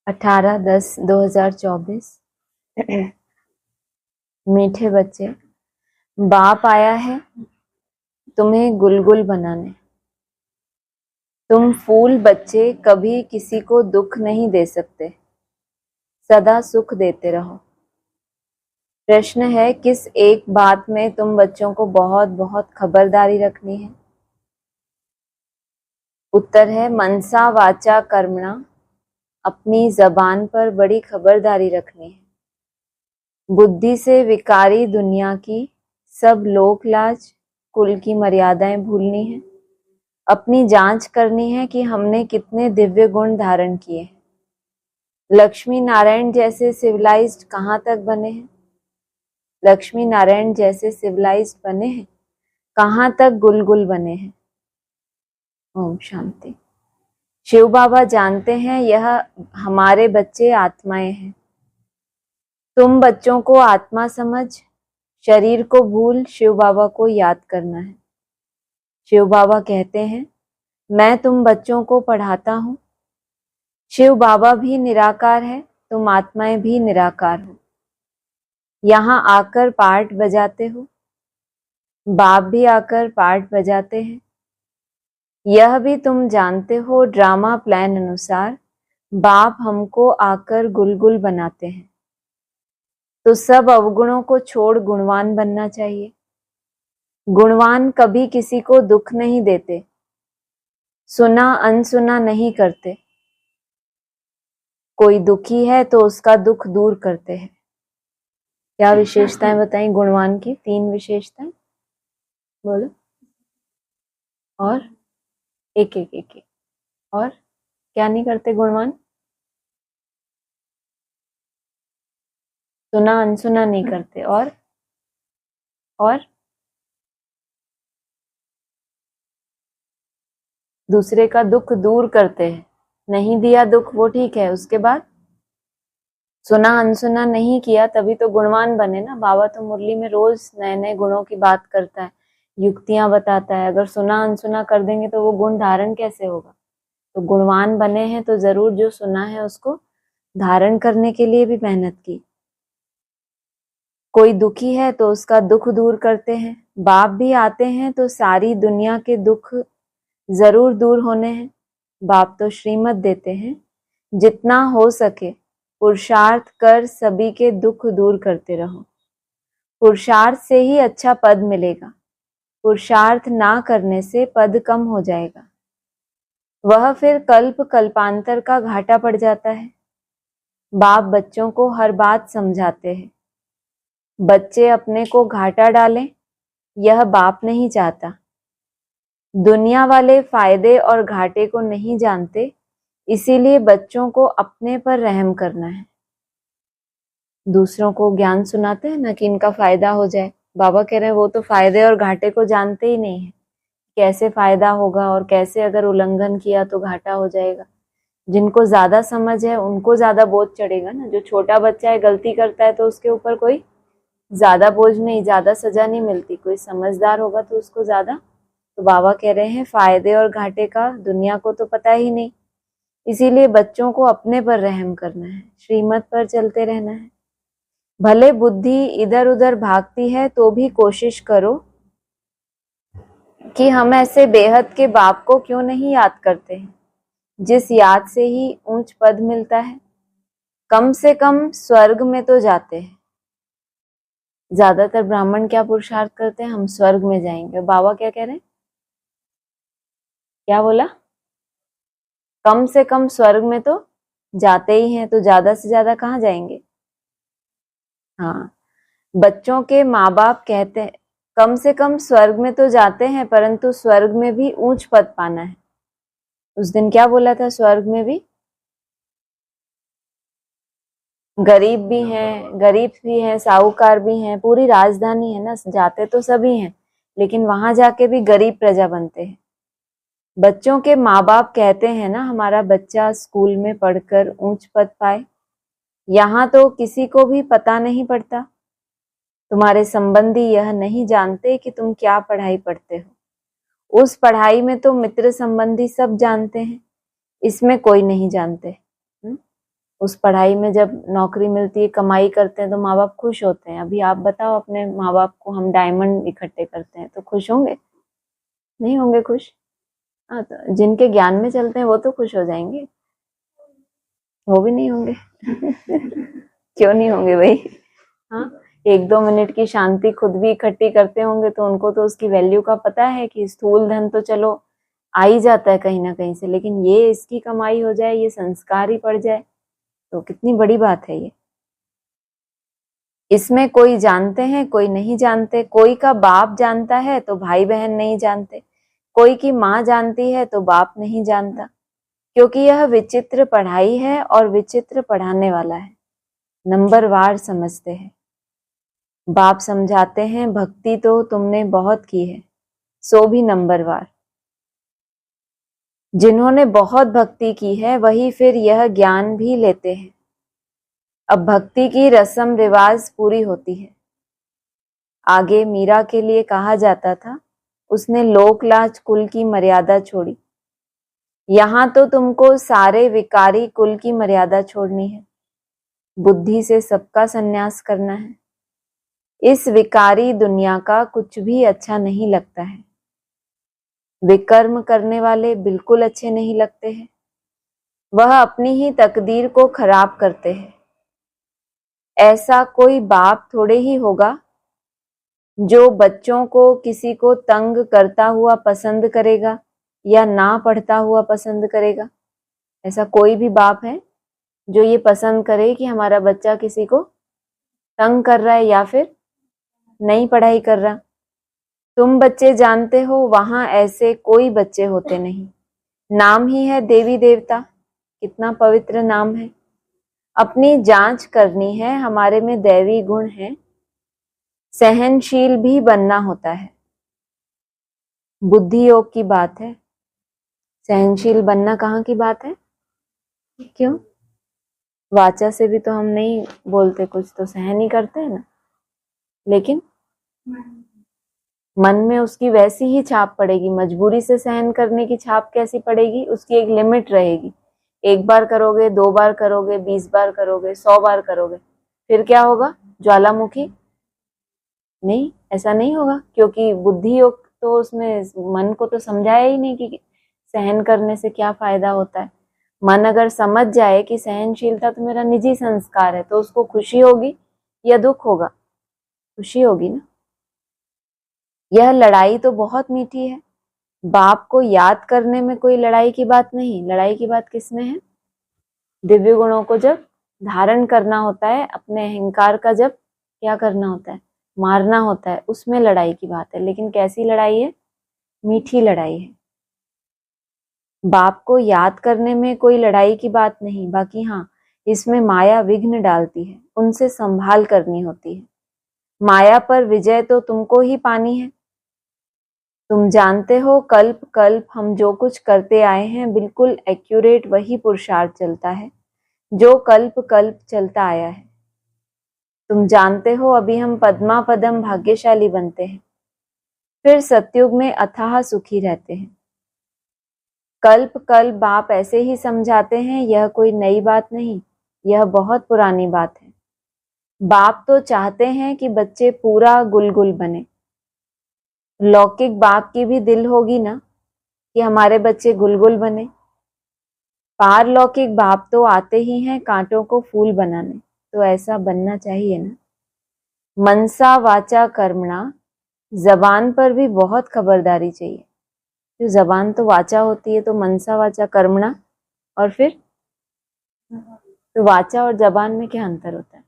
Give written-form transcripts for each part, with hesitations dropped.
18/10/2024। मीठे बच्चे, बाप आया है तुम्हें गुलगुल बनाने। तुम फूल बच्चे कभी किसी को दुख नहीं दे सकते, सदा सुख देते रहो। प्रश्न है, किस एक बात में तुम बच्चों को बहुत बहुत खबरदारी रखनी है? उत्तर है, मनसा वाचा कर्मणा, अपनी जबान पर बड़ी खबरदारी रखनी है। बुद्धि से विकारी दुनिया की सब लोक लाज, कुल की मर्यादाएं भूलनी है। अपनी जांच करनी है कि हमने कितने दिव्य गुण धारण किए। लक्ष्मी नारायण जैसे सिविलाइज्ड कहाँ तक बने हैं? लक्ष्मी नारायण जैसे सिविलाइज्ड बने हैं, कहाँ तक गुलगुल बने हैं। ओम शांति। शिव बाबा जानते हैं यह हमारे बच्चे आत्माएं हैं। तुम बच्चों को आत्मा समझ शरीर को भूल शिव बाबा को याद करना है। शिव बाबा कहते हैं, मैं तुम बच्चों को पढ़ाता हूँ। शिव बाबा भी निराकार है, तुम आत्माएं भी निराकार हो। यहाँ आकर पार्ट बजाते हो, बाप भी आकर पार्ट बजाते हैं। यह भी तुम जानते हो, ड्रामा प्लान अनुसार बाप हमको आकर गुलगुल बनाते हैं। तो सब अवगुणों को छोड़ गुणवान बनना चाहिए। गुणवान कभी किसी को दुख नहीं देते, सुना अनसुना नहीं करते। कोई दुखी है तो उसका दुख दूर करते हैं। क्या विशेषताएं बताई गुणवान की? 3 विशेषताएं बोलो। और एक और क्या नहीं करते गुणवान? सुना अनसुना नहीं करते। और दूसरे का दुख दूर करते हैं। नहीं दिया दुख वो ठीक है, उसके बाद सुना अनसुना नहीं किया, तभी तो गुणवान बने ना। बाबा तो मुरली में रोज नए नए गुणों की बात करता है, युक्तियां बताता है। अगर सुना अनसुना कर देंगे तो वो गुण धारण कैसे होगा? तो गुणवान बने हैं तो जरूर जो सुना है उसको धारण करने के लिए भी मेहनत की। कोई दुखी है तो उसका दुख दूर करते हैं। बाप भी आते हैं तो सारी दुनिया के दुख जरूर दूर होने हैं। बाप तो श्रीमत देते हैं, जितना हो सके पुरुषार्थ कर सभी के दुख दूर करते रहो। पुरुषार्थ से ही अच्छा पद मिलेगा, पुरुषार्थ ना करने से पद कम हो जाएगा। वह फिर कल्प कल्पांतर का घाटा पड़ जाता है। बाप बच्चों को हर बात समझाते हैं। बच्चे अपने को घाटा डालें, यह बाप नहीं चाहता। दुनिया वाले फायदे और घाटे को नहीं जानते, इसीलिए बच्चों को अपने पर रहम करना है। दूसरों को ज्ञान सुनाते हैं ना कि इनका फायदा हो जाए। बाबा कह रहे हैं वो तो फायदे और घाटे को जानते ही नहीं है, कैसे फायदा होगा और कैसे अगर उल्लंघन किया तो घाटा हो जाएगा। जिनको ज्यादा समझ है उनको ज्यादा बोझ चढ़ेगा ना। जो छोटा बच्चा है गलती करता है तो उसके ऊपर कोई ज्यादा बोझ नहीं, ज्यादा सजा नहीं मिलती। कोई समझदार होगा तो उसको ज्यादा। तो बाबा कह रहे हैं फायदे और घाटे का दुनिया को तो पता ही नहीं, इसीलिए बच्चों को अपने पर रहम करना है, श्रीमत पर चलते रहना है। भले बुद्धि इधर उधर भागती है तो भी कोशिश करो कि हम ऐसे बेहद के बाप को क्यों नहीं याद करते हैं, जिस याद से ही ऊंच पद मिलता है। कम से कम स्वर्ग में तो जाते हैं। ज्यादातर ब्राह्मण क्या पुरुषार्थ करते हैं? हम स्वर्ग में जाएंगे। बाबा क्या कह रहे हैं? क्या बोला? कम से कम स्वर्ग में तो जाते ही हैं, तो ज्यादा से ज्यादा कहाँ जाएंगे? हाँ, बच्चों के माँ बाप कहते हैं कम से कम स्वर्ग में तो जाते हैं, परंतु स्वर्ग में भी ऊंच पद पाना है। उस दिन क्या बोला था? स्वर्ग में भी गरीब भी हैं, साहूकार भी हैं, पूरी राजधानी है ना। जाते तो सभी हैं, लेकिन वहां जाके भी गरीब प्रजा बनते हैं। बच्चों के माँ बाप कहते हैं ना हमारा बच्चा स्कूल में पढ़कर ऊंच पद पाए। यहाँ तो किसी को भी पता नहीं पड़ता। तुम्हारे संबंधी यह नहीं जानते कि तुम क्या पढ़ाई पढ़ते हो। उस पढ़ाई में तो मित्र संबंधी सब जानते हैं, इसमें कोई नहीं जानते। उस पढ़ाई में जब नौकरी मिलती है, कमाई करते हैं तो माँ बाप खुश होते हैं। अभी आप बताओ अपने माँ बाप को हम डायमंड इकट्ठे करते हैं तो खुश होंगे? नहीं होंगे खुश। हाँ, तो जिनके ज्ञान में चलते हैं वो तो खुश हो जाएंगे, वो भी नहीं होंगे। क्यों नहीं होंगे भाई? हाँ, 1-2 मिनट की शांति खुद भी इकट्ठी करते होंगे तो उनको तो उसकी वैल्यू का पता है कि स्थूल धन तो चलो आ ही जाता है कहीं ना कहीं से, लेकिन ये इसकी कमाई हो जाए, ये संस्कार ही पड़ जाए तो कितनी बड़ी बात है ये। इसमें कोई जानते हैं, कोई नहीं जानते। कोई का बाप जानता है तो भाई बहन नहीं जानते, कोई की माँ जानती है तो बाप नहीं जानता, क्योंकि यह विचित्र पढ़ाई है और विचित्र पढ़ाने वाला है। नंबरवार समझते हैं। बाप समझाते हैं भक्ति तो तुमने बहुत की है, सो भी नंबरवार। जिन्होंने बहुत भक्ति की है वही फिर यह ज्ञान भी लेते हैं। अब भक्ति की रस्म रिवाज पूरी होती है। आगे मीरा के लिए कहा जाता था, उसने लोकलाज कुल की मर्यादा छोड़ी। यहाँ तो तुमको सारे विकारी कुल की मर्यादा छोड़नी है, बुद्धि से सबका संन्यास करना है। इस विकारी दुनिया का कुछ भी अच्छा नहीं लगता है। विकर्म करने वाले बिल्कुल अच्छे नहीं लगते हैं, वह अपनी ही तकदीर को खराब करते हैं। ऐसा कोई बाप थोड़े ही होगा जो बच्चों को किसी को तंग करता हुआ पसंद करेगा या ना पढ़ता हुआ पसंद करेगा। ऐसा कोई भी बाप है जो ये पसंद करे कि हमारा बच्चा किसी को तंग कर रहा है या फिर नहीं पढ़ाई कर रहा? तुम बच्चे जानते हो वहां ऐसे कोई बच्चे होते नहीं। नाम ही है देवी देवता, कितना पवित्र नाम है। अपनी जांच करनी है, हमारे में दैवी गुण है। सहनशील भी बनना होता है। बुद्धि योग की बात है, सहनशील बनना कहाँ की बात है? क्यों? वाचा से भी तो हम नहीं बोलते कुछ, तो सहन ही करते हैं ना, लेकिन मन में उसकी वैसी ही छाप पड़ेगी। मजबूरी से सहन करने की छाप कैसी पड़ेगी? उसकी एक लिमिट रहेगी। 1 बार करोगे, 2 बार करोगे, 20 बार करोगे, 100 बार करोगे, फिर क्या होगा? ज्वालामुखी? नहीं, ऐसा नहीं होगा, क्योंकि बुद्धि योग तो उसमें मन को तो समझाया ही नहीं कि सहन करने से क्या फायदा होता है। मन अगर समझ जाए कि सहनशीलता तो मेरा निजी संस्कार है, तो उसको खुशी होगी या दुख होगा? खुशी होगी ना। यह लड़ाई तो बहुत मीठी है। बाप को याद करने में कोई लड़ाई की बात नहीं। लड़ाई की बात किसमें है? दिव्य गुणों को जब धारण करना होता है, अपने अहंकार का जब क्या करना होता है, मारना होता है, उसमें लड़ाई की बात है। लेकिन कैसी लड़ाई है? मीठी लड़ाई है। बाप को याद करने में कोई लड़ाई की बात नहीं। बाकी हाँ, इसमें माया विघ्न डालती है, उनसे संभाल करनी होती है। माया पर विजय तो तुमको ही पानी है। तुम जानते हो कल्प कल्प हम जो कुछ करते आए हैं, बिल्कुल एक्यूरेट वही पुरुषार्थ चलता है जो कल्प कल्प चलता आया है। तुम जानते हो अभी हम पद्मा पदम भाग्यशाली बनते हैं, फिर सतयुग में अथाह सुखी रहते हैं। कल्प कल्प बाप ऐसे ही समझाते हैं, यह कोई नई बात नहीं, यह बहुत पुरानी बात है। बाप तो चाहते हैं कि बच्चे पूरा गुलगुल बने। लौकिक बाप की भी दिल होगी ना कि हमारे बच्चे गुलगुल बने। पारलौकिक बाप तो आते ही हैं कांटों को फूल बनाने, तो ऐसा बनना चाहिए ना। मनसा वाचा कर्मणा, जबान पर भी बहुत खबरदारी चाहिए। तो जबान तो वाचा होती है, तो मनसा वाचा कर्मणा, और फिर तो वाचा और जबान में क्या अंतर होता है?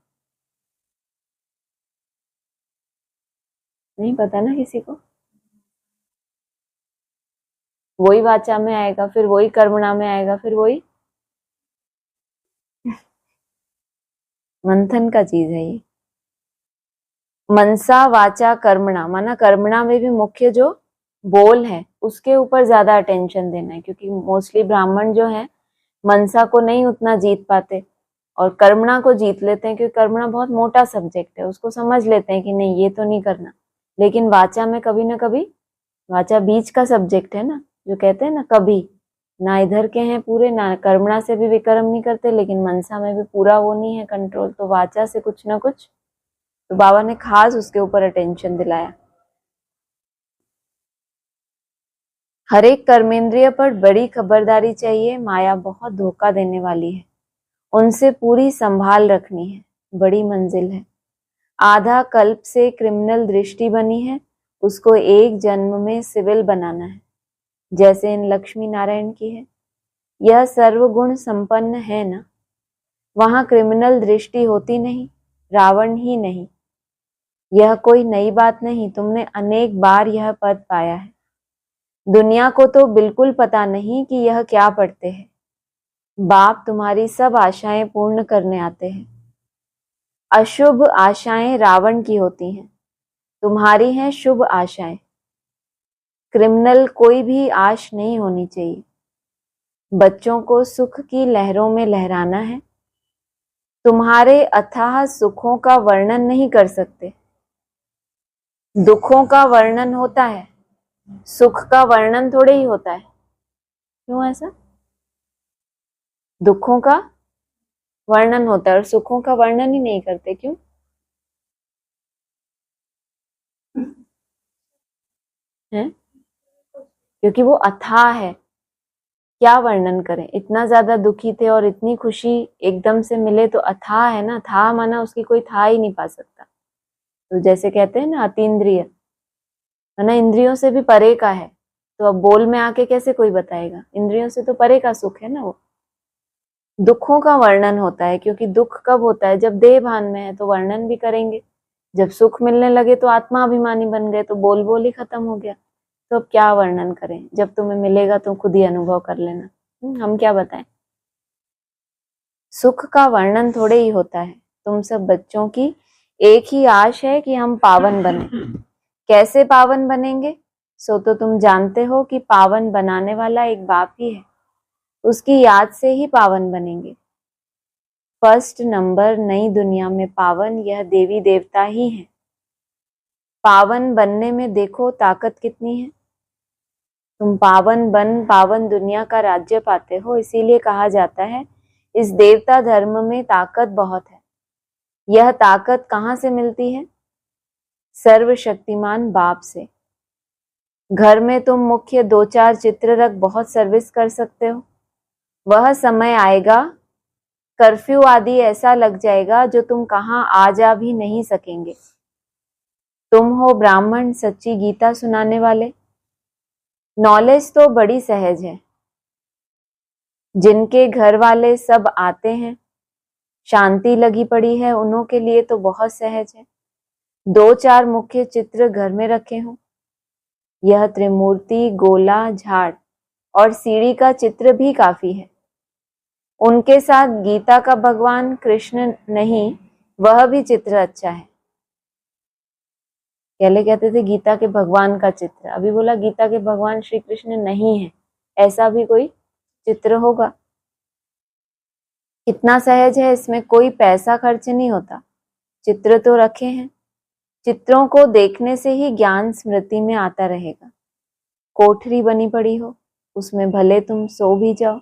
नहीं पता ना किसी को। वही वाचा में आएगा, फिर वही कर्मणा में आएगा, फिर वही मंथन का चीज है ये। मनसा वाचा कर्मणा माना कर्मणा में भी मुख्य जो बोल है उसके ऊपर ज्यादा अटेंशन देना है, क्योंकि मोस्टली ब्राह्मण जो है मनसा को नहीं उतना जीत पाते और कर्मणा को जीत लेते हैं, क्योंकि कर्मणा बहुत मोटा सब्जेक्ट है, उसको समझ लेते हैं कि नहीं ये तो नहीं करना। लेकिन वाचा में कभी ना कभी, वाचा बीच का सब्जेक्ट है ना, जो कहते हैं ना कभी, ना इधर के हैं पूरे, ना कर्मणा से भी विकर्म नहीं करते, लेकिन मनसा में भी पूरा वो नहीं है कंट्रोल, तो वाचा से कुछ ना कुछ। तो बाबा ने खास उसके ऊपर अटेंशन दिलाया। हर एक कर्मेंद्रिय पर बड़ी खबरदारी चाहिए, माया बहुत धोखा देने वाली है, उनसे पूरी संभाल रखनी है, बड़ी मंजिल है। आधा कल्प से क्रिमिनल दृष्टि बनी है, उसको एक जन्म में सिविल बनाना है, जैसे इन लक्ष्मी नारायण की है। यह सर्वगुण संपन्न है ना, वहां क्रिमिनल दृष्टि होती नहीं, रावण ही नहीं। यह कोई नई बात नहीं, तुमने अनेक बार यह पद पाया है। दुनिया को तो बिल्कुल पता नहीं कि यह क्या पढ़ते हैं। बाप तुम्हारी सब आशाएं पूर्ण करने आते हैं। अशुभ आशाएं रावण की होती हैं, तुम्हारी हैं शुभ आशाएं। क्रिमिनल कोई भी आश नहीं होनी चाहिए। बच्चों को सुख की लहरों में लहराना है, तुम्हारे अथाह सुखों का वर्णन नहीं कर सकते। दुखों का वर्णन होता है, सुख का वर्णन थोड़े ही होता है। क्यों ऐसा? दुखों का वर्णन होता है और सुखों का वर्णन ही नहीं करते, क्यों? है क्योंकि वो अथाह है, क्या वर्णन करें। इतना ज्यादा दुखी थे और इतनी खुशी एकदम से मिले तो अथाह है ना। था माना उसकी कोई था ही नहीं पा सकता। तो जैसे कहते हैं ना अतीन्द्रिय, है ना, इंद्रियों से भी परे का है। तो अब बोल में आके कैसे कोई बताएगा? इंद्रियों से तो परे का सुख है ना वो। दुखों का वर्णन होता है, क्योंकि दुख कब होता है? जब देह भान में है, तो वर्णन भी करेंगे। जब सुख मिलने लगे तो आत्मा अभिमानी बन गए, तो बोल बोल ही खत्म हो गया। तो अब क्या वर्णन करें? जब तुम्हें मिलेगा तो खुद ही अनुभव कर लेना। हम क्या बताएं? सुख का वर्णन थोड़े ही होता है। तुम सब बच्चों की एक ही आश है कि हम पावन बने। कैसे पावन बनेंगे? सो तो तुम जानते हो कि पावन बनाने वाला एक बाप ही है, उसकी याद से ही पावन बनेंगे। फर्स्ट नंबर नई दुनिया में पावन यह देवी देवता ही है। पावन बनने में देखो ताकत कितनी है। तुम पावन बन पावन दुनिया का राज्य पाते हो, इसीलिए कहा जाता है इस देवता धर्म में ताकत बहुत है। यह ताकत कहाँ से मिलती है? सर्वशक्तिमान बाप से। घर में तुम मुख्य 2-4 चित्र रख बहुत सर्विस कर सकते हो। वह समय आएगा, कर्फ्यू आदि ऐसा लग जाएगा जो तुम कहाँ आ जा भी नहीं सकेंगे। तुम हो ब्राह्मण, सच्ची गीता सुनाने वाले। नॉलेज तो बड़ी सहज है। जिनके घर वाले सब आते हैं, शांति लगी पड़ी है, उन्हों के लिए तो बहुत सहज है। 2-4 मुख्य चित्र घर में रखे हों। यह त्रिमूर्ति, गोला, झाड़ और सीढ़ी का चित्र भी काफी है। उनके साथ गीता का भगवान कृष्ण नहीं, वह भी चित्र अच्छा है। पहले कहते थे गीता के भगवान का चित्र, अभी बोला गीता के भगवान श्री कृष्ण नहीं है, ऐसा भी कोई चित्र होगा। कितना सहज है, इसमें कोई पैसा खर्च नहीं होता। चित्र तो रखे हैं, चित्रों को देखने से ही ज्ञान स्मृति में आता रहेगा। कोठरी बनी पड़ी हो, उसमें भले तुम सो भी जाओ,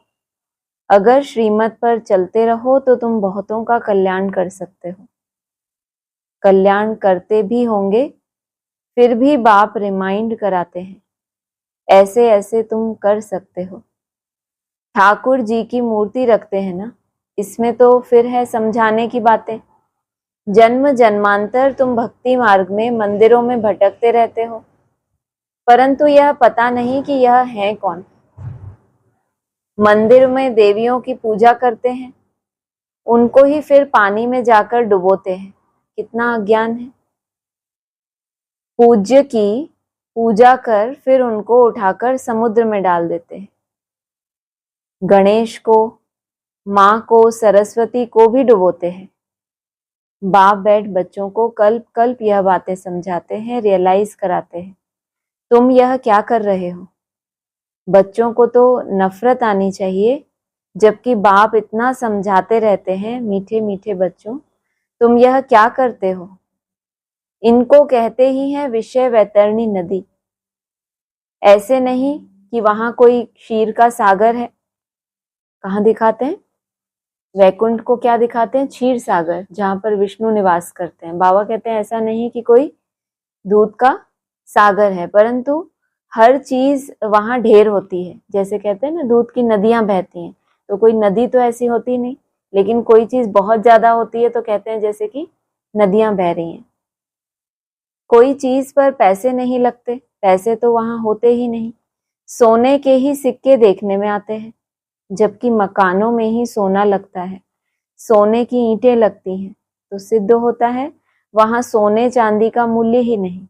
अगर श्रीमत पर चलते रहो तो तुम बहुतों का कल्याण कर सकते हो। कल्याण करते भी होंगे, फिर भी बाप रिमाइंड कराते हैं, ऐसे ऐसे तुम कर सकते हो। ठाकुर जी की मूर्ति रखते हैं ना, इसमें तो फिर है समझाने की बातें। जन्म जन्मांतर तुम भक्ति मार्ग में मंदिरों में भटकते रहते हो, परंतु यह पता नहीं कि यह है कौन। मंदिर में देवियों की पूजा करते हैं, उनको ही फिर पानी में जाकर डुबोते हैं। कितना अज्ञान है। पूज्य की पूजा कर फिर उनको उठाकर समुद्र में डाल देते हैं। गणेश को, माँ को, सरस्वती को भी डुबोते हैं। बाप बैठ बच्चों को कल्प कल्प यह बातें समझाते हैं, रियलाइज कराते हैं। तुम यह क्या कर रहे हो? बच्चों को तो नफरत आनी चाहिए, जबकि बाप इतना समझाते रहते हैं। मीठे मीठे बच्चों, तुम यह क्या करते हो? इनको कहते ही हैं विषय वैतरणी नदी। ऐसे नहीं कि वहां कोई क्षीर का सागर है? कहाँ दिखाते हैं? वैकुंठ को क्या दिखाते हैं? क्षीर सागर, जहां पर विष्णु निवास करते हैं। बाबा कहते हैं ऐसा नहीं कि कोई दूध का सागर है, परंतु हर चीज वहां ढेर होती है। जैसे कहते हैं ना दूध की नदियां बहती हैं, तो कोई नदी तो ऐसी होती नहीं, लेकिन कोई चीज बहुत ज्यादा होती है तो कहते हैं जैसे कि नदियां बह रही हैं। कोई चीज पर पैसे नहीं लगते, पैसे तो वहां होते ही नहीं। सोने के ही सिक्के देखने में आते हैं, जबकि मकानों में ही सोना लगता है। सोने की ईंटें लगती हैं, तो सिद्ध होता है वहां सोने चांदी का मूल्य ही नहीं।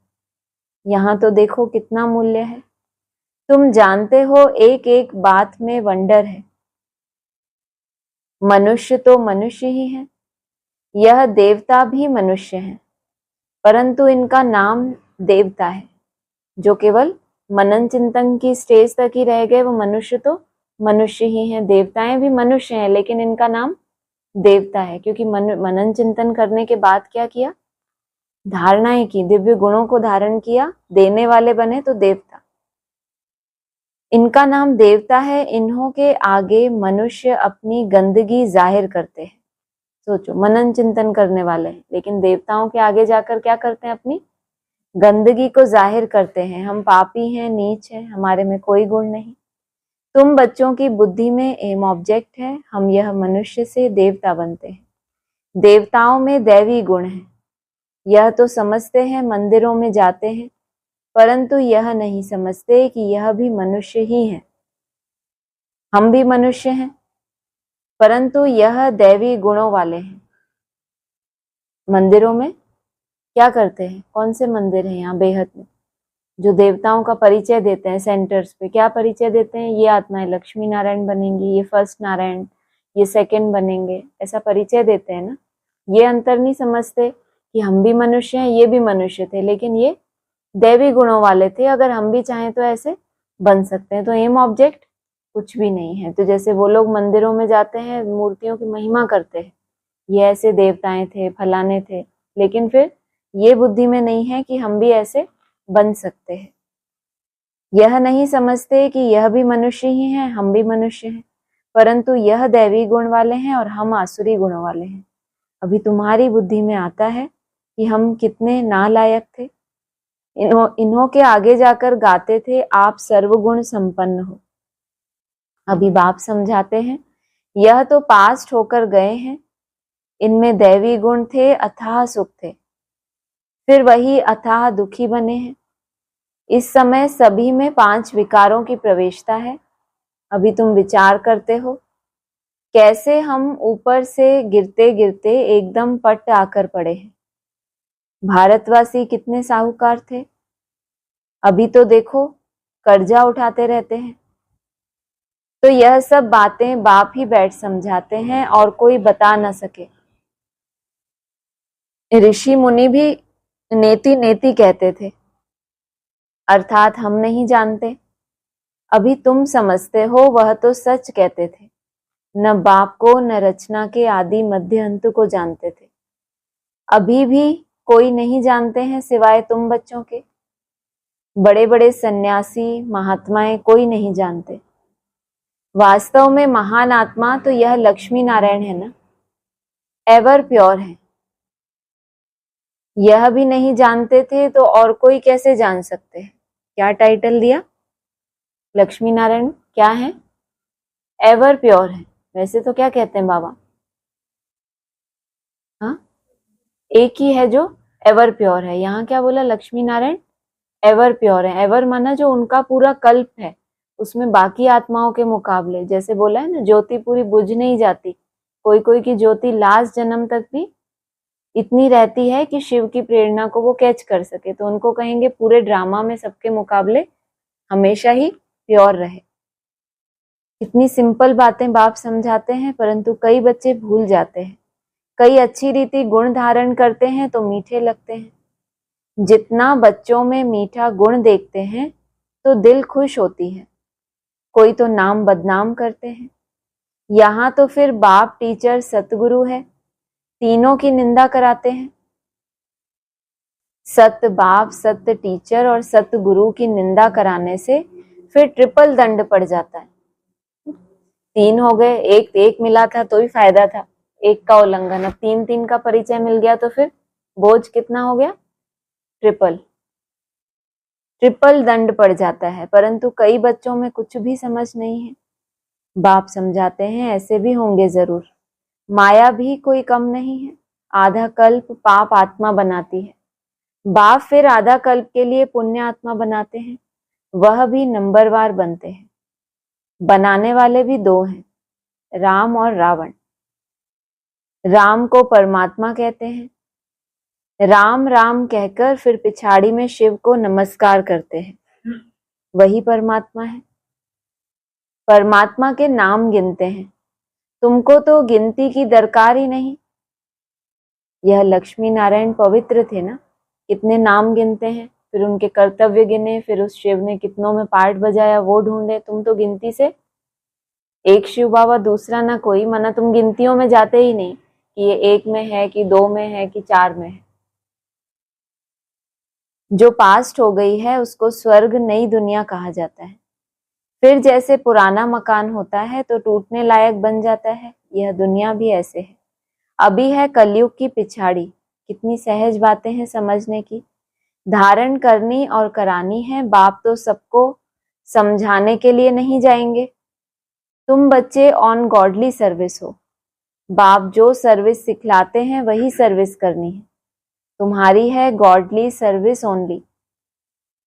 यहाँ तो देखो कितना मूल्य है। तुम जानते हो एक एक बात में वंडर है। मनुष्य तो मनुष्य ही है, यह देवता भी मनुष्य है, परंतु इनका नाम देवता है। जो केवल मनन चिंतन की स्टेज तक ही रह गए वो मनुष्य तो मनुष्य ही हैं। देवताएं भी मनुष्य हैं, लेकिन इनका नाम देवता है, क्योंकि मनन चिंतन करने के बाद क्या किया? धारणाएं की, दिव्य गुणों को धारण किया, देने वाले बने तो देवता। इनका नाम देवता है। इन्हों के आगे मनुष्य अपनी गंदगी जाहिर करते हैं। सोचो, मनन चिंतन करने वाले हैं, लेकिन देवताओं के आगे जाकर क्या करते हैं? अपनी गंदगी को जाहिर करते हैं। हम पापी हैं, नीच हैं, हमारे में कोई गुण नहीं। तुम बच्चों की बुद्धि में एम ऑब्जेक्ट है, हम यह मनुष्य से देवता बनते हैं। देवताओं में दैवी गुण है, यह तो समझते हैं मंदिरों में जाते हैं, परंतु यह नहीं समझते कि यह भी मनुष्य ही है। हम भी मनुष्य हैं, परंतु यह दैवी गुणों वाले हैं। मंदिरों में क्या करते हैं? कौन से मंदिर हैं यहाँ बेहद में जो देवताओं का परिचय देते हैं? सेंटर्स पे क्या परिचय देते हैं? ये आत्माएं लक्ष्मी नारायण बनेंगी, ये फर्स्ट नारायण, ये सेकंड बनेंगे, ऐसा परिचय देते हैं ना। ये अंतर नहीं समझते कि हम भी मनुष्य हैं, ये भी मनुष्य थे, लेकिन ये दैवी गुणों वाले थे। अगर हम भी चाहें तो ऐसे बन सकते हैं। तो एम ऑब्जेक्ट कुछ भी नहीं है। तो जैसे वो लोग मंदिरों में जाते हैं, मूर्तियों की महिमा करते हैं, ये ऐसे देवताएं थे, फलाने थे, लेकिन फिर ये बुद्धि में नहीं है कि हम भी ऐसे बन सकते हैं। यह नहीं समझते कि यह भी मनुष्य ही है, हम भी मनुष्य हैं, परंतु यह दैवी गुण वाले हैं और हम आसुरी गुणों वाले हैं। अभी तुम्हारी बुद्धि में आता है कि हम कितने नालायक थे। इन्हों के आगे जाकर गाते थे आप सर्वगुण संपन्न हो। अभी बाप समझाते हैं यह तो पास्ट होकर गए हैं, इनमें दैवी गुण थे, अथाह सुख थे, फिर वही अथाह दुखी बने हैं। इस समय सभी में 5 विकारों की प्रवेशता है। अभी तुम विचार करते हो कैसे हम ऊपर से गिरते गिरते एकदम पट आकर पड़े हैं। भारतवासी कितने साहूकार थे, अभी तो देखो कर्जा उठाते रहते हैं। तो यह सब बातें बाप ही बैठ समझाते हैं और कोई बता न सके। ऋषि मुनि भी नेति नेति कहते थे, अर्थात हम नहीं जानते। अभी तुम समझते हो वह तो सच कहते थे। न बाप को न रचना के आदि मध्य अंत को जानते थे। अभी भी कोई नहीं जानते हैं सिवाय तुम बच्चों के। बड़े बड़े सन्यासी महात्माएं कोई नहीं जानते। वास्तव में महान आत्मा तो यह लक्ष्मी नारायण है ना, एवर प्योर है। यह भी नहीं जानते थे तो और कोई कैसे जान सकते हैं? क्या टाइटल दिया? लक्ष्मी नारायण क्या है? एवर प्योर है। वैसे तो क्या कहते हैं बाबा? हाँ, एक ही है जो एवर प्योर है। यहाँ क्या बोला? लक्ष्मी नारायण एवर प्योर है। एवर माना जो उनका पूरा कल्प है, उसमें बाकी आत्माओं के मुकाबले, जैसे बोला है ना ज्योति पूरी बुझ नहीं जाती, कोई कोई की ज्योति लास्ट जन्म तक भी इतनी रहती है कि शिव की प्रेरणा को वो कैच कर सके, तो उनको कहेंगे पूरे ड्रामा में सबके मुकाबले हमेशा ही प्योर रहे। इतनी सिंपल बातें बाप समझाते हैं, परंतु कई बच्चे भूल जाते हैं। कई अच्छी रीति गुण धारण करते हैं तो मीठे लगते हैं। जितना बच्चों में मीठा गुण देखते हैं तो दिल खुश होती है। कोई तो नाम बदनाम करते हैं। यहाँ तो फिर बाप टीचर सतगुरु है, तीनों की निंदा कराते हैं। सत बाप, सत टीचर और सत गुरु की निंदा कराने से फिर ट्रिपल दंड पड़ जाता है। 3 हो गए, एक मिला था तो ही फायदा था, एक का उल्लंघन। अब 3 का परिचय मिल गया तो फिर बोझ कितना हो गया? ट्रिपल दंड पड़ जाता है। परंतु कई बच्चों में कुछ भी समझ नहीं है। बाप समझाते हैं ऐसे भी होंगे जरूर, माया भी कोई कम नहीं है, आधा कल्प पाप आत्मा बनाती है। बाप फिर आधा कल्प के लिए पुण्य आत्मा बनाते हैं, वह भी नंबरवार बनते हैं। बनाने वाले भी 2 हैं, राम और रावण। राम को परमात्मा कहते हैं, राम राम कहकर फिर पिछाड़ी में शिव को नमस्कार करते हैं, वही परमात्मा है। परमात्मा के नाम गिनते हैं, तुमको तो गिनती की दरकार ही नहीं। यह लक्ष्मी नारायण पवित्र थे ना, कितने नाम गिनते हैं, फिर उनके कर्तव्य गिने, फिर उस शिव ने कितनों में पार्ट बजाया वो ढूंढे। तुम तो गिनती से एक शिव बाबा दूसरा ना कोई, माना तुम गिनतियों में जाते ही नहीं कि ये 1 में है कि 2 में है कि 4 में है। जो पास्ट हो गई है उसको स्वर्ग नई दुनिया कहा जाता है। फिर जैसे पुराना मकान होता है तो टूटने लायक बन जाता है, यह दुनिया भी ऐसे है। अभी है कलयुग की पिछाड़ी। कितनी सहज बातें हैं समझने की, धारण करनी और करानी है। बाप तो सबको समझाने के लिए नहीं जाएंगे। तुम बच्चे ऑन गॉडली सर्विस हो, बाप जो सर्विस सिखलाते हैं वही सर्विस करनी है। तुम्हारी है गॉडली सर्विस ओनली।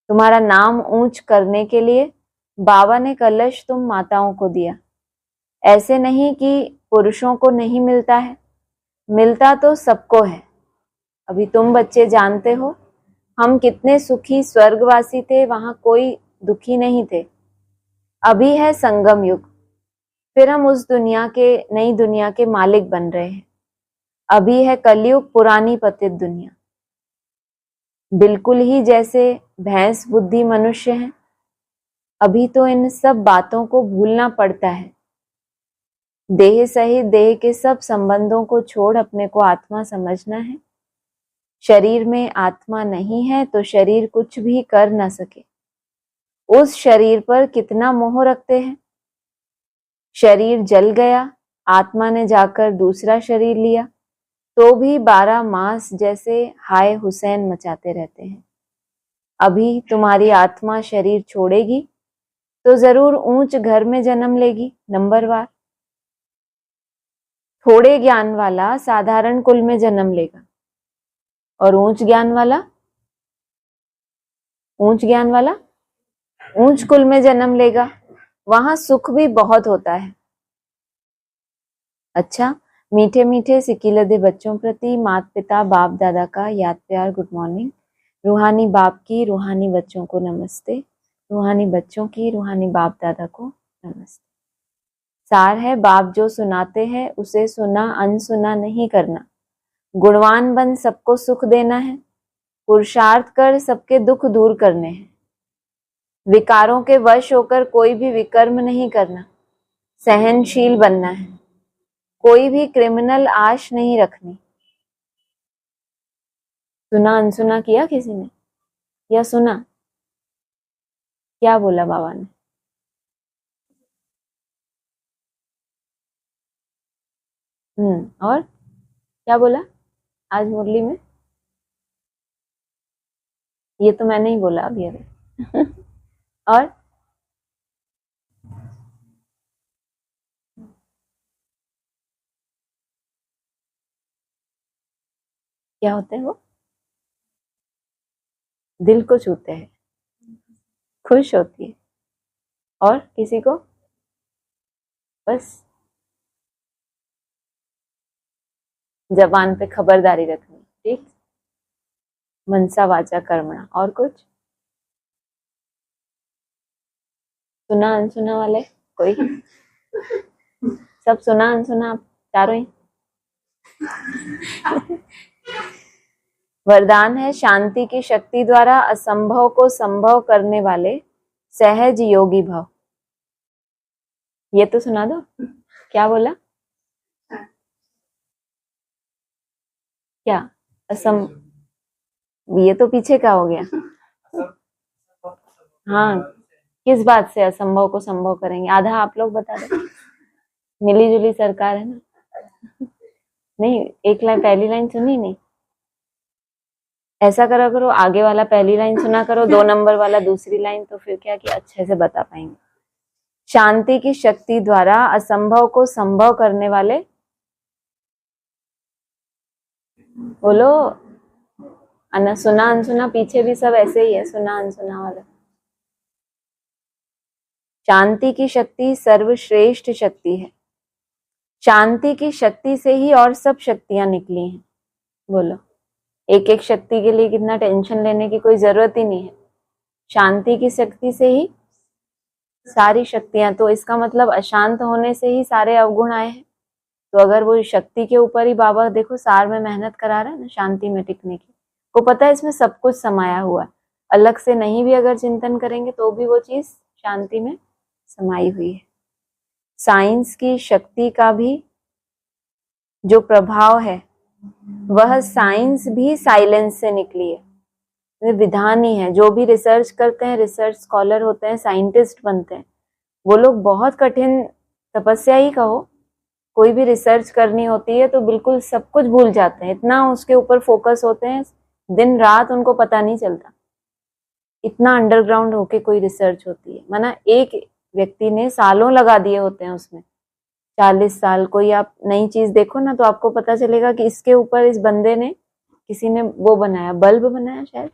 तुम्हारा नाम ऊंच करने के लिए बाबा ने कलश तुम माताओं को दिया। ऐसे नहीं कि पुरुषों को नहीं मिलता है, मिलता तो सबको है। अभी तुम बच्चे जानते हो हम कितने सुखी स्वर्गवासी थे, वहां कोई दुखी नहीं थे। अभी है संगम युग, फिर हम उस दुनिया के, नई दुनिया के मालिक बन रहे हैं। अभी है कलयुग, पुरानी पतित दुनिया। बिल्कुल ही जैसे भैंस बुद्धि मनुष्य हैं। अभी तो इन सब बातों को भूलना पड़ता है। देह सहित देह के सब संबंधों को छोड़ अपने को आत्मा समझना है। शरीर में आत्मा नहीं है तो शरीर कुछ भी कर न सके। उस शरीर पर कितना मोह रखते हैं। शरीर जल गया, आत्मा ने जाकर दूसरा शरीर लिया तो भी 12 मास जैसे हाय हुसैन मचाते रहते हैं। अभी तुम्हारी आत्मा शरीर छोड़ेगी तो जरूर ऊंच घर में जन्म लेगी, नंबरवार। थोड़े ज्ञान वाला साधारण कुल में जन्म लेगा और ऊंच ज्ञान वाला ऊंच कुल में जन्म लेगा। वहां सुख भी बहुत होता है। अच्छा, मीठे मीठे सिकीलदे बच्चों प्रति माता पिता बाप दादा का याद प्यार गुड मॉर्निंग। रूहानी बाप की रूहानी बच्चों को नमस्ते, रूहानी बच्चों की रूहानी बाप दादा को नमस्ते। सार है, बाप जो सुनाते हैं उसे सुना अनसुना नहीं करना। गुणवान बन सबको सुख देना है, पुरुषार्थ कर सबके दुख दूर करने हैं। विकारों के वश होकर कोई भी विकर्म नहीं करना, सहनशील बनना है। कोई भी क्रिमिनल आश नहीं रखनी। सुना अनसुना किया किसी ने, या सुना? क्या बोला बाबा ने? और क्या बोला आज मुरली में? ये तो मैंने ही बोला अभी अभी। और क्या होते हैं वो? दिल को छूते हैं, खुश होती है। और किसी को बस जबान पे खबरदारी रखनी, ठीक? मनसा वाचा कर्मणा। और कुछ सुना अनसुना वाले कोई? सब सुना अनसुना आप चारों ही? वरदान है, शांति की शक्ति द्वारा असंभव को संभव करने वाले सहज योगी भव। ये तो सुना दो। क्या बोला? क्या असम? ये तो पीछे का हो गया। हाँ, किस बात से असंभव को संभव करेंगे? आधा आप लोग बता दो। मिली जुली सरकार है ना। नहीं, एक लाइन, पहली लाइन सुनी नहीं? ऐसा करा करो, आगे वाला पहली लाइन सुना करो, 2 नंबर वाला दूसरी लाइन, तो फिर क्या कि अच्छे से बता पाएंगे। शांति की शक्ति द्वारा असंभव को संभव करने वाले, बोलो। सुना अनसुना पीछे भी सब ऐसे ही है, सुना अनसुना वाला। शांति की शक्ति सर्वश्रेष्ठ शक्ति है। शांति की शक्ति से ही और सब शक्तियां निकली हैं। बोलो, एक एक शक्ति के लिए कितना टेंशन लेने की कोई जरूरत ही नहीं है। शांति की शक्ति से ही सारी शक्तियां, तो इसका मतलब अशांत होने से ही सारे अवगुण आए हैं। तो अगर वो शक्ति के ऊपर ही बाबा देखो सार में मेहनत करा रहा है ना शांति में टिकने की, को पता है इसमें सब कुछ समाया हुआ है। अलग से नहीं भी अगर चिंतन करेंगे तो भी वो चीज शांति में समाई हुई है। साइंस की शक्ति का भी जो प्रभाव है वह साइंस भी साइलेंस से निकली है। विधान ही है। जो भी रिसर्च करते हैं, रिसर्च स्कॉलर होते हैं, साइंटिस्ट बनते हैं, वो लोग बहुत कठिन तपस्या ही कहो, कोई भी रिसर्च करनी होती है तो बिल्कुल सब कुछ भूल जाते हैं, इतना उसके ऊपर फोकस होते हैं, दिन रात उनको पता नहीं चलता। इतना अंडरग्राउंड होके कोई रिसर्च होती है, माना एक व्यक्ति ने सालों लगा दिए होते हैं उसमें, 40 साल। कोई आप नई चीज देखो ना तो आपको पता चलेगा कि इसके ऊपर इस बंदे ने, किसी ने वो बनाया, बल्ब बनाया, शायद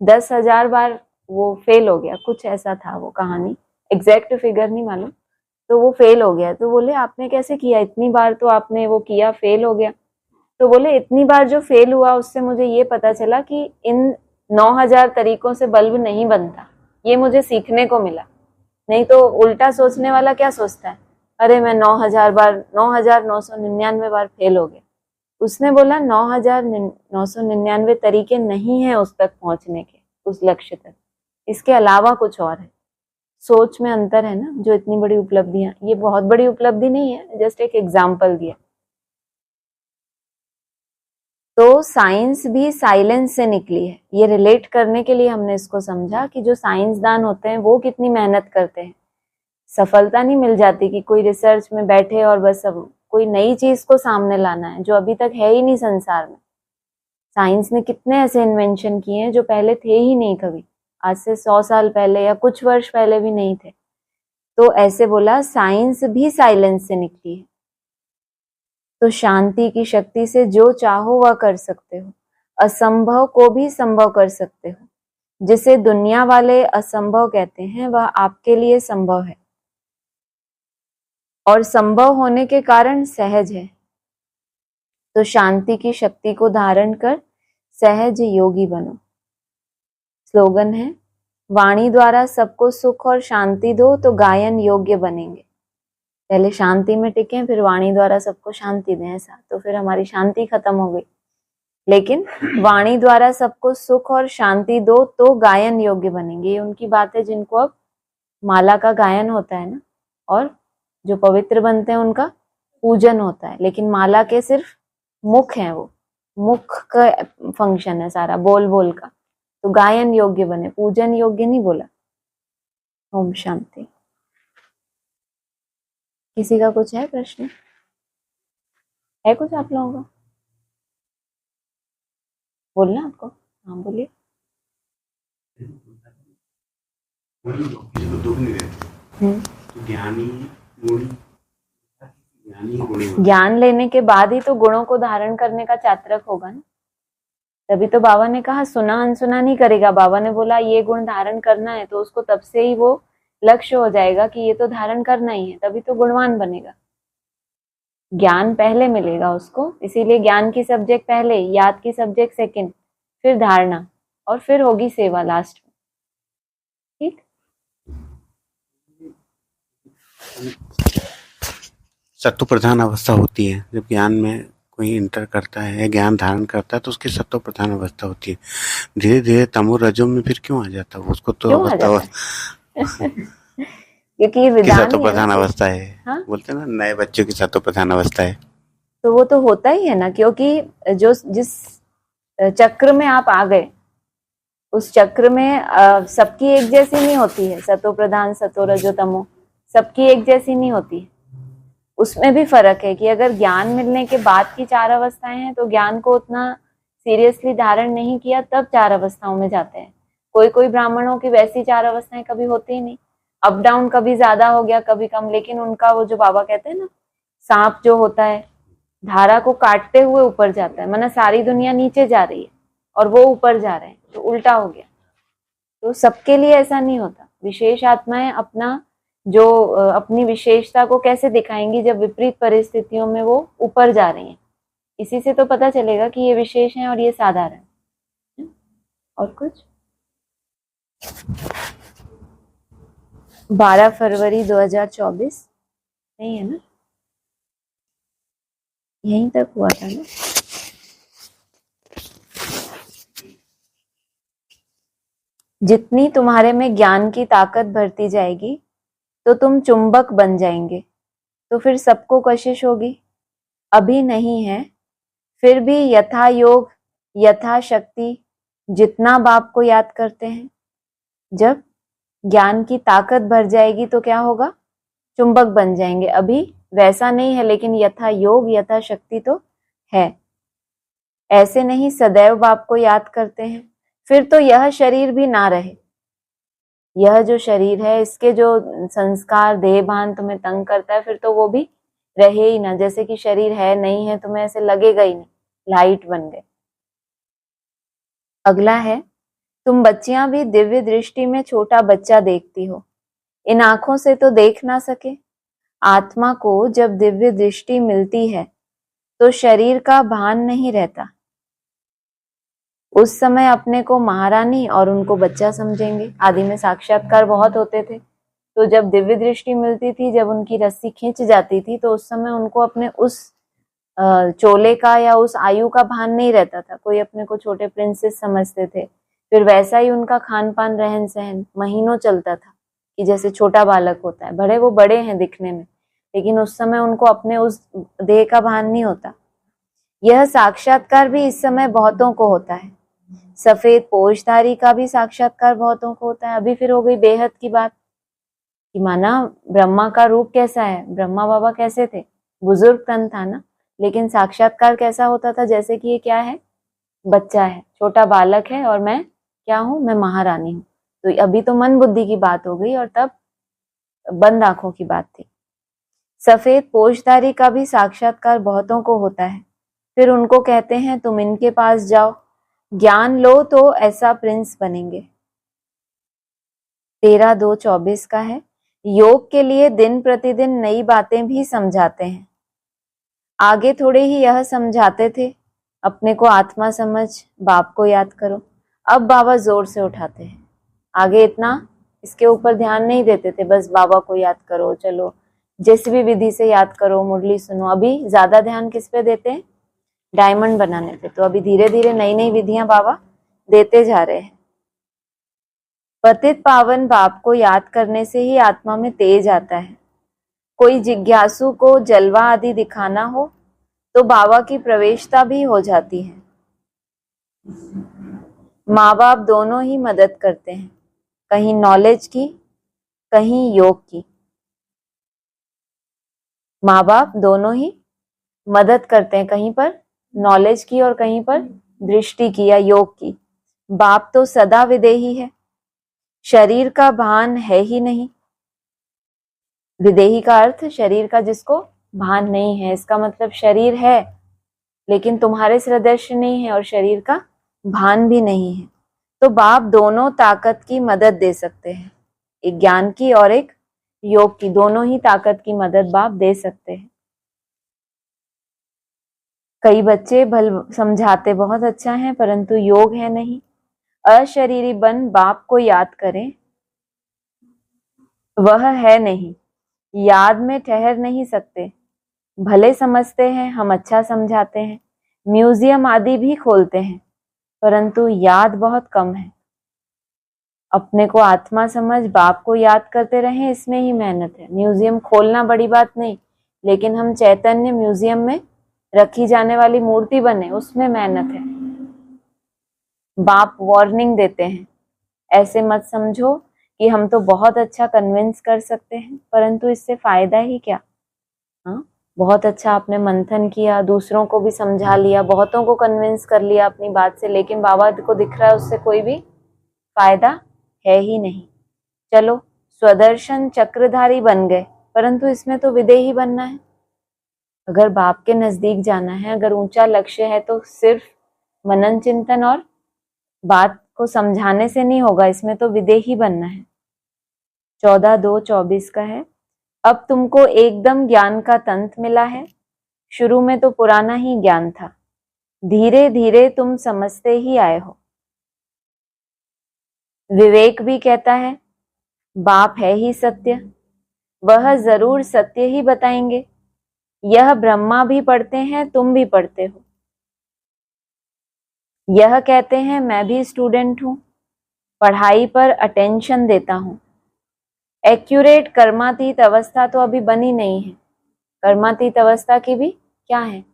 10,000 बार वो फेल हो गया, कुछ ऐसा था वो कहानी, एग्जैक्ट फिगर नहीं मालूम। तो वो फेल हो गया, तो बोले आपने कैसे किया, इतनी बार तो आपने वो किया, फेल हो गया। तो बोले इतनी बार जो फेल हुआ उससे मुझे ये पता चला कि इन 9,000 तरीकों से बल्ब नहीं बनता, ये मुझे सीखने को मिला। नहीं तो उल्टा सोचने वाला क्या सोचता है, अरे मैं 9,999 बार फेल हो गया। उसने बोला 9,999 तरीके नहीं है उस तक पहुंचने के, उस लक्ष्य तक, इसके अलावा कुछ और है। सोच में अंतर है ना, जो इतनी बड़ी उपलब्धियां, ये बहुत बड़ी उपलब्धि नहीं है, जस्ट एक एग्जाम्पल दिया। तो साइंस भी साइलेंस से निकली है, ये रिलेट करने के लिए हमने इसको समझा कि जो साइंसदान होते हैं वो कितनी मेहनत करते हैं। सफलता नहीं मिल जाती कि कोई रिसर्च में बैठे और बस सब कोई नई चीज को सामने लाना है जो अभी तक है ही नहीं संसार में। साइंस ने कितने ऐसे इन्वेंशन किए हैं जो पहले थे ही नहीं कभी, आज से 100 साल पहले या कुछ वर्ष पहले भी नहीं थे। तो ऐसे बोला साइंस भी साइलेंस से निकली है। तो शांति की शक्ति से जो चाहो वह कर सकते हो, असंभव को भी संभव कर सकते हो। जिसे दुनिया वाले असंभव कहते हैं वह आपके लिए संभव है, और संभव होने के कारण सहज है। तो शांति की शक्ति को धारण कर सहज योगी बनो। स्लोगन है, वाणी द्वारा सबको सुख और शांति दो तो गायन योग्य बनेंगे। पहले शांति में टिके, फिर वाणी द्वारा सबको शांति दें, ऐसा तो फिर हमारी शांति खत्म हो गई। लेकिन वाणी द्वारा सबको सुख और शांति दो तो गायन योग्य बनेंगे। ये उनकी बात है जिनको अब माला का गायन होता है ना, और जो पवित्र बनते हैं उनका पूजन होता है, लेकिन माला के सिर्फ मुख हैं, वो मुख का फंक्शन है सारा, बोल बोल का। तो गायन योग्य बने, पूजन योग्य नहीं बोला। ओम शांति। किसी का कुछ है प्रश्न, है कुछ आप लोगों का? बोलना आपको? हाँ बोलिए। ज्ञान लेने के बाद ही तो गुणों को धारण करने का चात्रक होगा ना। तभी तो बाबा ने कहा सुना अनसुना नहीं करेगा। बाबा ने बोला ये गुण धारण करना है तो उसको तब से ही वो लक्ष्य हो जाएगा कि ये तो धारण करना ही है, तभी तो गुणवान बनेगा। ज्ञान पहले मिलेगा उसको, इसीलिए ज्ञान की सब्जेक्ट पहले, याद की सब्जेक्ट सेकंड, फिर धारणा, और फिर होगी सेवा लास्ट में। ठीक। सत्व प्रधान अवस्था होती है जब ज्ञान में कोई इंटर करता है, ज्ञान धारण करता है, तो उसकी सत्व प्रधान अवस्था होती है। धीरे धीरे तमो रजो में फिर क्यों आ जाता है उसको? तो अवस्था क्योंकि ये विधान सत्व प्रधान अवस्था है। हाँ? बोलते हैं ना नए बच्चों की सत्व प्रधान अवस्था है, तो वो तो होता ही है ना, क्योंकि जो जिस चक्र में आप आ गए, उस चक्र में सबकी एक जैसी नहीं होती है, सतो प्रधान सतो रजो तमो सबकी एक जैसी नहीं होती है। उसमें भी फर्क है कि अगर ज्ञान मिलने के बाद की 4 अवस्थाएं हैं तो ज्ञान को उतना सीरियसली धारण नहीं किया तब 4 अवस्थाओं में जाते हैं। कोई कोई ब्राह्मणों की वैसी 4 अवस्थाएं कभी होती ही नहीं, अप डाउन कभी ज्यादा हो गया कभी कम, लेकिन उनका वो जो बाबा कहते हैं ना, सांप जो होता है धारा को काटते हुए ऊपर जाता है, माना सारी दुनिया नीचे जा रही है और वो ऊपर जा रहे हैं, तो उल्टा हो गया। तो सबके लिए ऐसा नहीं होता। विशेष आत्माएं अपना जो अपनी विशेषता को कैसे दिखाएंगी जब विपरीत परिस्थितियों में वो ऊपर जा रही हैं, इसी से तो पता चलेगा कि ये विशेष है और ये साधारण है। और कुछ 12 फरवरी 2024 नहीं है ना, यहीं तक हुआ था ना। जितनी तुम्हारे में ज्ञान की ताकत भरती जाएगी तो तुम चुंबक बन जाएंगे, तो फिर सबको कशिश होगी। अभी नहीं है, फिर भी यथा योग यथा शक्ति जितना बाप को याद करते हैं। जब ज्ञान की ताकत भर जाएगी तो क्या होगा, चुंबक बन जाएंगे। अभी वैसा नहीं है, लेकिन यथा योग यथा शक्ति तो है। ऐसे नहीं सदैव बाप को याद करते हैं, फिर तो यह शरीर भी ना रहे। यह जो शरीर है इसके जो संस्कार देह भान तुम्हें तंग करता है, फिर तो वो भी रहे ही ना। जैसे कि शरीर है नहीं है तुम्हें ऐसे लगेगा ही नहीं, लाइट बन गए। अगला है, तुम बच्चियां भी दिव्य दृष्टि में छोटा बच्चा देखती हो, इन आंखों से तो देख ना सके। आत्मा को जब दिव्य दृष्टि मिलती है तो शरीर का भान नहीं रहता। उस समय अपने को महारानी और उनको बच्चा समझेंगे। आदि में साक्षात्कार बहुत होते थे, तो जब दिव्य दृष्टि मिलती थी, जब उनकी रस्सी खींच जाती थी, तो उस समय उनको अपने उस चोले का या उस आयु का भान नहीं रहता था। कोई अपने को छोटे प्रिंसेस समझते थे, फिर वैसा ही उनका खान पान रहन सहन महीनों चलता था कि जैसे छोटा बालक होता है। भले वो बड़े हैं दिखने में, लेकिन उस समय उनको अपने उस देह का भान नहीं होता। यह साक्षात्कार भी इस समय बहुतों को होता है। सफेद पोषधारी का भी साक्षात्कार बहुतों को होता है। अभी फिर हो गई बेहद की बात कि माना ब्रह्मा का रूप कैसा है, ब्रह्मा बाबा कैसे थे, बुजुर्ग तन था ना, लेकिन साक्षात्कार कैसा होता था, जैसे कि ये क्या है, बच्चा है, छोटा बालक है, और मैं क्या हूं, मैं महारानी हूं। तो अभी तो मन बुद्धि की बात हो गई और तब बंद आंखों की बात थी। सफेद पोषधारी का भी साक्षात्कार बहुतों को होता है। फिर उनको कहते हैं तुम इनके पास जाओ, ज्ञान लो तो ऐसा प्रिंस बनेंगे। 13/2/24 का है, योग के लिए दिन प्रतिदिन नई बातें भी समझाते हैं। आगे थोड़े ही यह समझाते थे अपने को आत्मा समझ, बाप को याद करो। अब बाबा जोर से उठाते हैं। आगे इतना इसके ऊपर ध्यान नहीं देते थे, बस बाबा को याद करो, चलो जिस भी विधि से याद करो, मुरली सुनो। अभी ज्यादा ध्यान किस पे देते हैं, डायमंड बनाने पे। तो अभी धीरे धीरे नई नई विधियां बाबा देते जा रहे हैं। पतित पावन बाप को याद करने से ही आत्मा में तेज आता है। कोई जिज्ञासु को जलवा आदि दिखाना हो तो बाबा की प्रवेशता भी हो जाती है। माँ बाप दोनों ही मदद करते हैं, कहीं नॉलेज की कहीं योग की। माँ बाप दोनों ही मदद करते हैं, कहीं पर नॉलेज की और कहीं पर दृष्टि की या योग की। बाप तो सदा विदेही है, शरीर का भान है ही नहीं। विदेही का अर्थ शरीर का जिसको भान नहीं है, इसका मतलब शरीर है लेकिन तुम्हारे सदृश नहीं है और शरीर का भान भी नहीं है। तो बाप दोनों ताकत की मदद दे सकते हैं, एक ज्ञान की और एक योग की, दोनों ही ताकत की मदद बाप दे सकते हैं। कई बच्चे भल समझाते बहुत अच्छा है परंतु योग है नहीं। अशरीरी बन बाप को याद करें, वह है नहीं, याद में ठहर नहीं सकते। भले समझते हैं, हम अच्छा समझाते हैं, म्यूजियम आदि भी खोलते हैं, परंतु याद बहुत कम है। अपने को आत्मा समझ बाप को याद करते रहें, इसमें ही मेहनत है। म्यूजियम खोलना बड़ी बात नहीं, लेकिन हम चैतन्य म्यूजियम में रखी जाने वाली मूर्ति बने, उसमें मेहनत है। बाप वार्निंग देते हैं, ऐसे मत समझो कि हम तो बहुत अच्छा कन्विंस कर सकते हैं, परंतु इससे फायदा ही क्या। हाँ, बहुत अच्छा आपने मंथन किया, दूसरों को भी समझा लिया, बहुतों को कन्विंस कर लिया अपनी बात से, लेकिन बाबा को दिख रहा है उससे कोई भी फायदा है ही नहीं। चलो स्वदर्शन चक्रधारी बन गए, परंतु इसमें तो विदेही बनना है। अगर बाप के नजदीक जाना है, अगर ऊंचा लक्ष्य है, तो सिर्फ मनन चिंतन और बात को समझाने से नहीं होगा, इसमें तो विदेही बनना है। 14-2-24 का है। अब तुमको एकदम ज्ञान का तंत्र मिला है, शुरू में तो पुराना ही ज्ञान था, धीरे धीरे तुम समझते ही आए हो। विवेक भी कहता है बाप है ही सत्य, वह जरूर सत्य ही बताएंगे। यह ब्रह्मा भी पढ़ते हैं, तुम भी पढ़ते हो। यह कहते हैं मैं भी स्टूडेंट हूं, पढ़ाई पर अटेंशन देता हूं। एक्यूरेट कर्मातीत अवस्था तो अभी बनी नहीं है। कर्मातीत अवस्था की भी क्या है,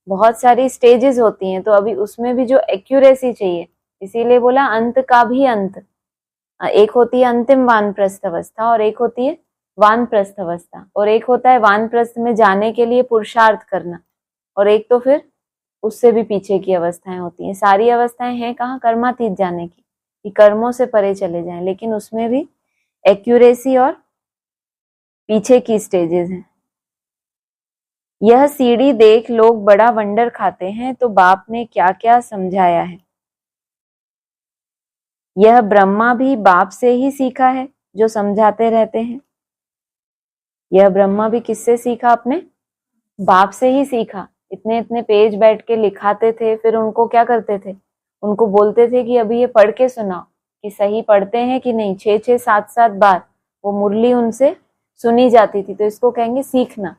बहुत सारी स्टेजेस होती हैं, तो अभी उसमें भी जो एक्यूरेसी चाहिए, इसीलिए बोला अंत का भी अंत। एक होती है अंतिम वानप्रस्थ अवस्था, और एक होती है वानप्रस्थ अवस्था, और एक होता है वानप्रस्थ में जाने के लिए पुरुषार्थ करना, और एक तो फिर उससे भी पीछे की अवस्थाएं होती हैं। सारी अवस्थाएं हैं कहाँ, कर्मातीत जाने की, कि कर्मों से परे चले जाएं, लेकिन उसमें भी एक्यूरेसी और पीछे की स्टेजेस हैं। यह सीढ़ी देख लोग बड़ा वंडर खाते हैं, तो बाप ने क्या क्या समझाया है। यह ब्रह्मा भी बाप से ही सीखा है, जो समझाते रहते हैं। यह ब्रह्मा भी किससे सीखा आपने, बाप से ही सीखा। इतने इतने पेज बैठ के लिखाते थे, फिर उनको क्या करते थे, उनको बोलते थे कि अभी ये पढ़ के सुनाओ कि सही पढ़ते हैं कि नहीं। 6-6 7-7 बार वो मुरली उनसे सुनी जाती थी। तो इसको कहेंगे सीखना।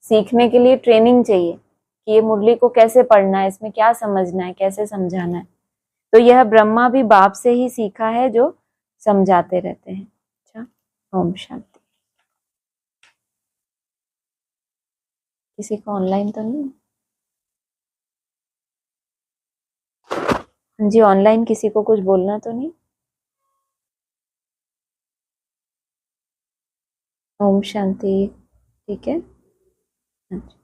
सीखने के लिए ट्रेनिंग चाहिए कि ये मुरली को कैसे पढ़ना है, इसमें क्या समझना है, कैसे समझाना है। तो यह ब्रह्मा भी बाप से ही सीखा है, जो समझाते रहते हैं। अच्छा, ओम शांति। किसी को ऑनलाइन तो नहीं? हाँ जी, ऑनलाइन किसी को कुछ बोलना तो नहीं? ओम शांति। ठीक है। अच्छा।